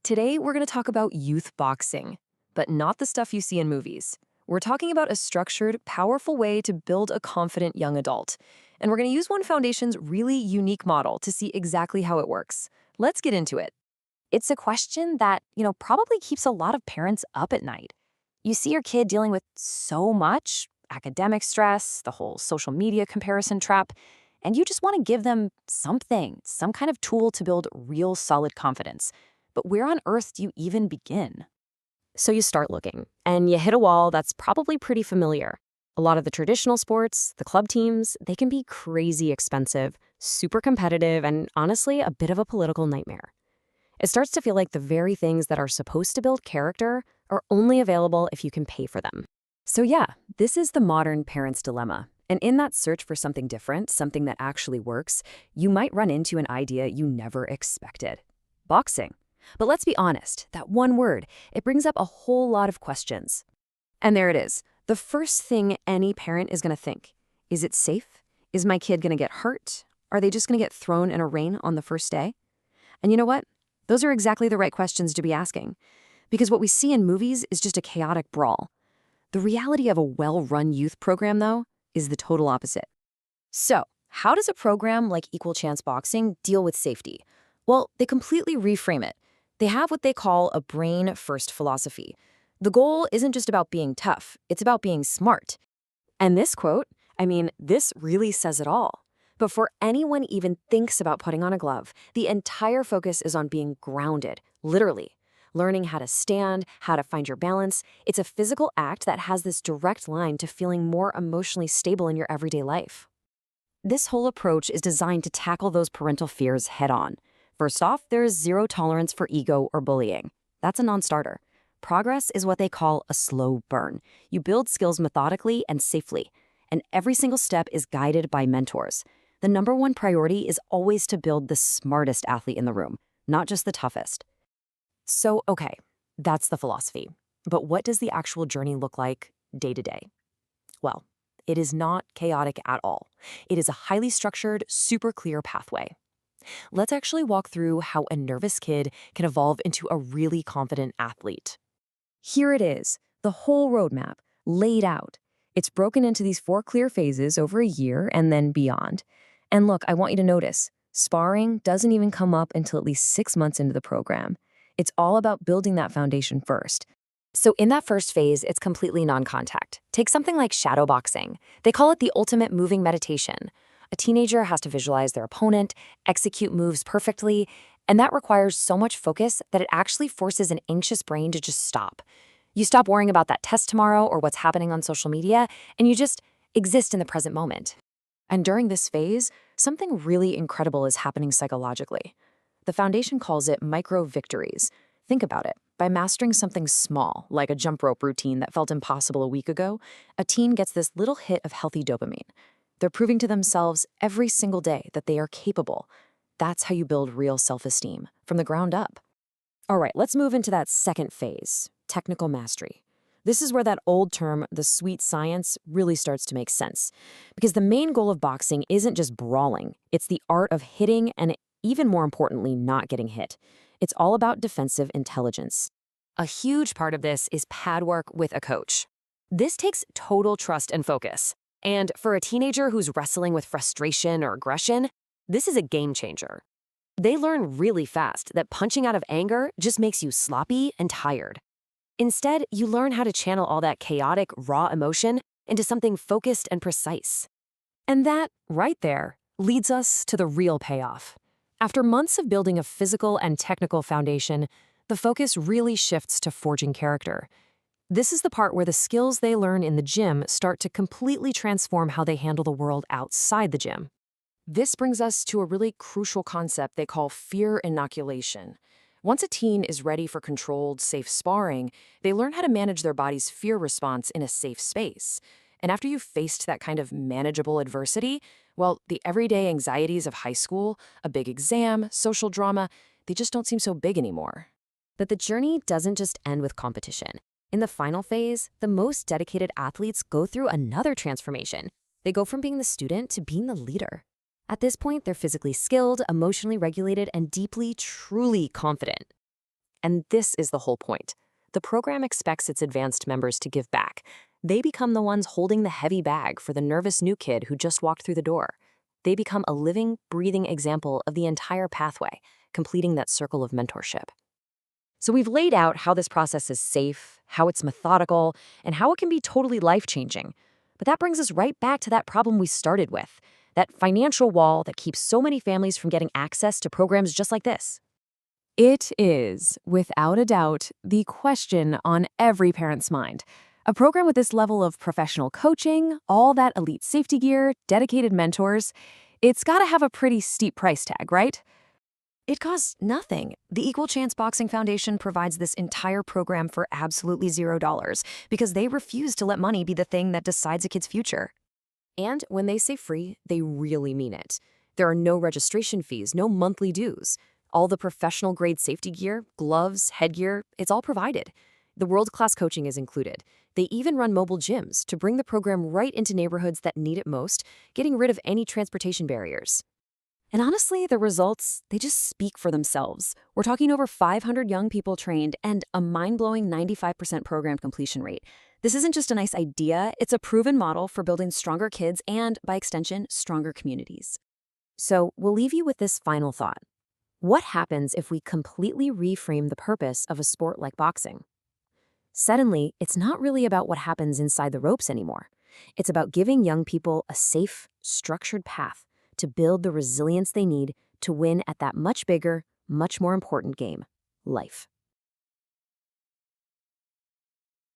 Today, we're going to talk about youth boxing, but not the stuff you see in movies. We're talking about a structured, powerful way to build a confident young adult. And we're going to use One Foundation's really unique model to see exactly how it works. Let's get into it. It's a question that, probably keeps a lot of parents up at night. You see your kid dealing with so much academic stress, the whole social media comparison trap, and you just want to give them something, some kind of tool to build real solid confidence. But where on earth do you even begin? So you start looking, and you hit a wall that's probably pretty familiar. A lot of the traditional sports, the club teams, they can be crazy expensive, super competitive, and honestly, a bit of a political nightmare. It starts to feel like the very things that are supposed to build character are only available if you can pay for them. So, yeah, this is the modern parent's dilemma. And in that search for something different, something that actually works, you might run into an idea you never expected: boxing. But let's be honest, that one word, it brings up a whole lot of questions. And there it is, the first thing any parent is going to think. Is it safe? Is my kid going to get hurt? Are they just going to get thrown in a ring on the first day? And you know what? Those are exactly the right questions to be asking. Because what we see in movies is just a chaotic brawl. The reality of a well-run youth program, though, is the total opposite. So, how does a program like Equal Chance Boxing deal with safety? Well, they completely reframe it. They have what they call a brain-first philosophy. The goal isn't just about being tough, it's about being smart. And this quote, this really says it all. Before anyone even thinks about putting on a glove, the entire focus is on being grounded, literally. Learning how to stand, how to find your balance. It's a physical act that has this direct line to feeling more emotionally stable in your everyday life. This whole approach is designed to tackle those parental fears head on. First off, there is zero tolerance for ego or bullying. That's a non-starter. Progress is what they call a slow burn. You build skills methodically and safely, and every single step is guided by mentors. The number one priority is always to build the smartest athlete in the room, not just the toughest. So, okay, that's the philosophy. But what does the actual journey look like day to day? Well, it is not chaotic at all. It is a highly structured, super clear pathway. Let's actually walk through how a nervous kid can evolve into a really confident athlete. Here it is, the whole roadmap, laid out. It's broken into these 4 clear phases over a year and then beyond. And look, I want you to notice, sparring doesn't even come up until at least 6 months into the program. It's all about building that foundation first. So in that first phase, it's completely non-contact. Take something like shadow boxing. They call it the ultimate moving meditation. A teenager has to visualize their opponent, execute moves perfectly, and that requires so much focus that it actually forces an anxious brain to just stop. You stop worrying about that test tomorrow or what's happening on social media, and you just exist in the present moment. And during this phase, something really incredible is happening psychologically. The foundation calls it micro-victories. Think about it. By mastering something small, like a jump rope routine that felt impossible a week ago, a teen gets this little hit of healthy dopamine. They're proving to themselves every single day that they are capable. That's how you build real self-esteem, from the ground up. All right, let's move into that second phase, technical mastery. This is where that old term, the sweet science, really starts to make sense. Because the main goal of boxing isn't just brawling. It's the art of hitting and, even more importantly, not getting hit. It's all about defensive intelligence. A huge part of this is pad work with a coach. This takes total trust and focus. And for a teenager who's wrestling with frustration or aggression, this is a game changer. They learn really fast that punching out of anger just makes you sloppy and tired. Instead, you learn how to channel all that chaotic, raw emotion into something focused and precise. And that, right there, leads us to the real payoff. After months of building a physical and technical foundation, the focus really shifts to forging character. This is the part where the skills they learn in the gym start to completely transform how they handle the world outside the gym. This brings us to a really crucial concept they call fear inoculation. Once a teen is ready for controlled, safe sparring, they learn how to manage their body's fear response in a safe space. And after you've faced that kind of manageable adversity, well, the everyday anxieties of high school, a big exam, social drama, they just don't seem so big anymore. But the journey doesn't just end with competition. In the final phase, the most dedicated athletes go through another transformation. They go from being the student to being the leader. At this point, they're physically skilled, emotionally regulated, and deeply, truly confident. And this is the whole point. The program expects its advanced members to give back. They become the ones holding the heavy bag for the nervous new kid who just walked through the door. They become a living, breathing example of the entire pathway, completing that circle of mentorship. So we've laid out how this process is safe, how it's methodical, and how it can be totally life-changing. But that brings us right back to that problem we started with, that financial wall that keeps so many families from getting access to programs just like this. It is, without a doubt, the question on every parent's mind. A program with this level of professional coaching, all that elite safety gear, dedicated mentors, it's got to have a pretty steep price tag, right? It costs nothing. The Equal Chance Boxing Foundation provides this entire program for absolutely $0 because they refuse to let money be the thing that decides a kid's future. And when they say free, they really mean it. There are no registration fees, no monthly dues. All the professional-grade safety gear, gloves, headgear, it's all provided. The world-class coaching is included. They even run mobile gyms to bring the program right into neighborhoods that need it most, getting rid of any transportation barriers. And honestly, the results, they just speak for themselves. We're talking over 500 young people trained and a mind-blowing 95% program completion rate. This isn't just a nice idea, it's a proven model for building stronger kids and, by extension, stronger communities. So we'll leave you with this final thought. What happens if we completely reframe the purpose of a sport like boxing? Suddenly, it's not really about what happens inside the ropes anymore. It's about giving young people a safe, structured path to build the resilience they need to win at that much bigger, much more important game, life.